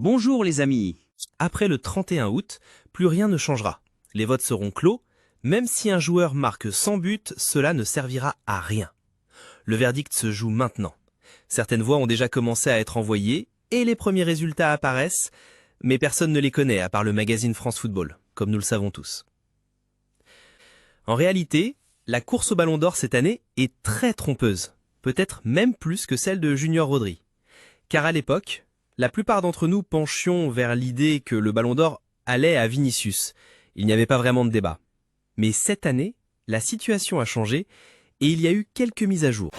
Bonjour les amis. Après le 31 août, plus rien ne changera. Les votes seront clos. Même si un joueur marque 100 buts, cela ne servira à rien. Le verdict se joue maintenant. Certaines voix ont déjà commencé à être envoyées et les premiers résultats apparaissent, mais personne ne les connaît à part le magazine France Football, comme nous le savons tous. En réalité, la course au Ballon d'Or cette année est très trompeuse, peut-être même plus que celle de Junior Rodri. Car à l'époque, la plupart d'entre nous penchions vers l'idée que le Ballon d'Or allait à Vinicius. Il n'y avait pas vraiment de débat. Mais cette année, la situation a changé et il y a eu quelques mises à jour.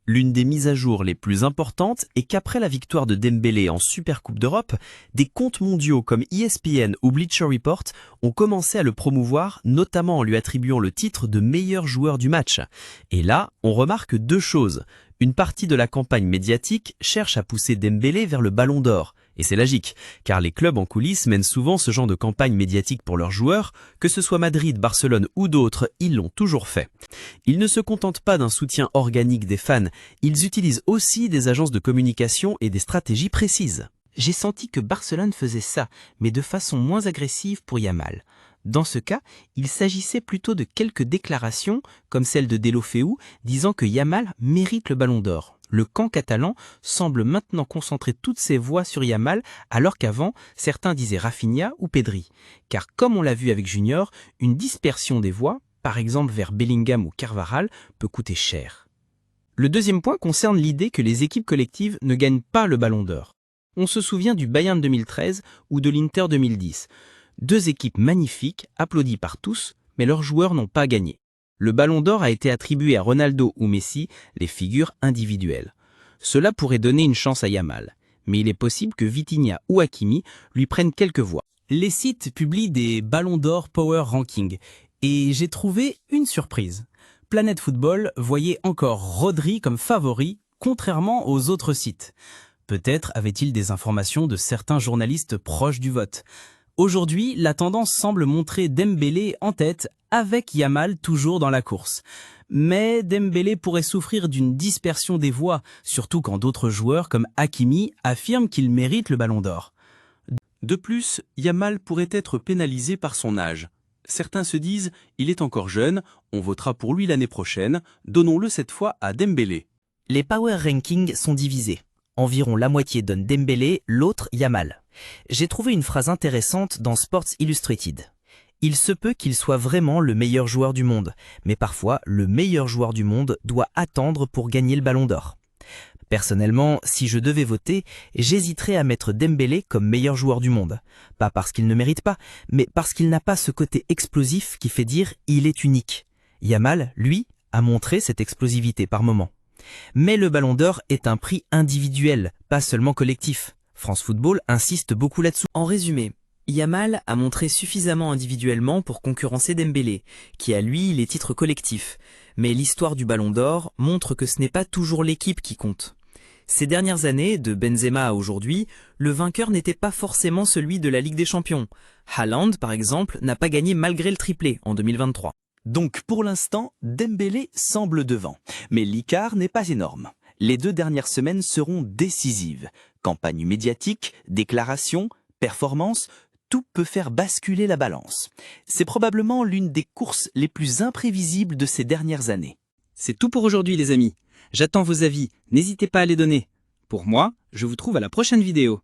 L'une des mises à jour les plus importantes est qu'après la victoire de Dembélé en Supercoupe d'Europe, des comptes mondiaux comme ESPN ou Bleacher Report ont commencé à le promouvoir, notamment en lui attribuant le titre de meilleur joueur du match. Et là, on remarque deux choses. Une partie de la campagne médiatique cherche à pousser Dembélé vers le Ballon d'Or. Et c'est logique, car les clubs en coulisses mènent souvent ce genre de campagne médiatique pour leurs joueurs, que ce soit Madrid, Barcelone ou d'autres, ils l'ont toujours fait. Ils ne se contentent pas d'un soutien organique des fans, ils utilisent aussi des agences de communication et des stratégies précises. J'ai senti que Barcelone faisait ça, mais de façon moins agressive pour Yamal. Dans ce cas, il s'agissait plutôt de quelques déclarations, comme celle de Deulofeu, disant que Yamal mérite le Ballon d'Or. Le camp catalan semble maintenant concentrer toutes ses voix sur Yamal, alors qu'avant, certains disaient Rafinha ou Pedri. Car comme on l'a vu avec Junior, une dispersion des voix, par exemple vers Bellingham ou Carvajal, peut coûter cher. Le deuxième point concerne l'idée que les équipes collectives ne gagnent pas le Ballon d'Or. On se souvient du Bayern 2013 ou de l'Inter 2010. Deux équipes magnifiques, applaudies par tous, mais leurs joueurs n'ont pas gagné. Le Ballon d'Or a été attribué à Ronaldo ou Messi, les figures individuelles. Cela pourrait donner une chance à Yamal, mais il est possible que Vitinha ou Hakimi lui prennent quelques voix. Les sites publient des Ballons d'Or Power Ranking, et j'ai trouvé une surprise. Planet Football voyait encore Rodri comme favori, contrairement aux autres sites. Peut-être avait-il des informations de certains journalistes proches du vote. Aujourd'hui, la tendance semble montrer Dembélé en tête, avec Yamal toujours dans la course. Mais Dembélé pourrait souffrir d'une dispersion des voix, surtout quand d'autres joueurs comme Hakimi affirment qu'il mérite le Ballon d'Or. De plus, Yamal pourrait être pénalisé par son âge. Certains se disent « il est encore jeune, on votera pour lui l'année prochaine, donnons-le cette fois à Dembélé ». Les Power Rankings sont divisés. Environ la moitié donne Dembélé, l'autre Yamal. J'ai trouvé une phrase intéressante dans Sports Illustrated. Il se peut qu'il soit vraiment le meilleur joueur du monde, mais parfois le meilleur joueur du monde doit attendre pour gagner le Ballon d'Or. Personnellement, si je devais voter, j'hésiterais à mettre Dembélé comme meilleur joueur du monde. Pas parce qu'il ne mérite pas, mais parce qu'il n'a pas ce côté explosif qui fait dire « il est unique ». Yamal, lui, a montré cette explosivité par moments. Mais le Ballon d'Or est un prix individuel, pas seulement collectif. France Football insiste beaucoup là-dessous. En résumé, Yamal a montré suffisamment individuellement pour concurrencer Dembélé, qui a lui les titres collectifs. Mais l'histoire du Ballon d'Or montre que ce n'est pas toujours l'équipe qui compte. Ces dernières années, de Benzema à aujourd'hui, le vainqueur n'était pas forcément celui de la Ligue des Champions. Haaland, par exemple, n'a pas gagné malgré le triplé en 2023. Donc pour l'instant, Dembélé semble devant. Mais l'écart n'est pas énorme. Les 2 dernières semaines seront décisives. Campagne médiatique, déclaration, performance, tout peut faire basculer la balance. C'est probablement l'une des courses les plus imprévisibles de ces dernières années. C'est tout pour aujourd'hui les amis. J'attends vos avis, n'hésitez pas à les donner. Pour moi, je vous trouve à la prochaine vidéo.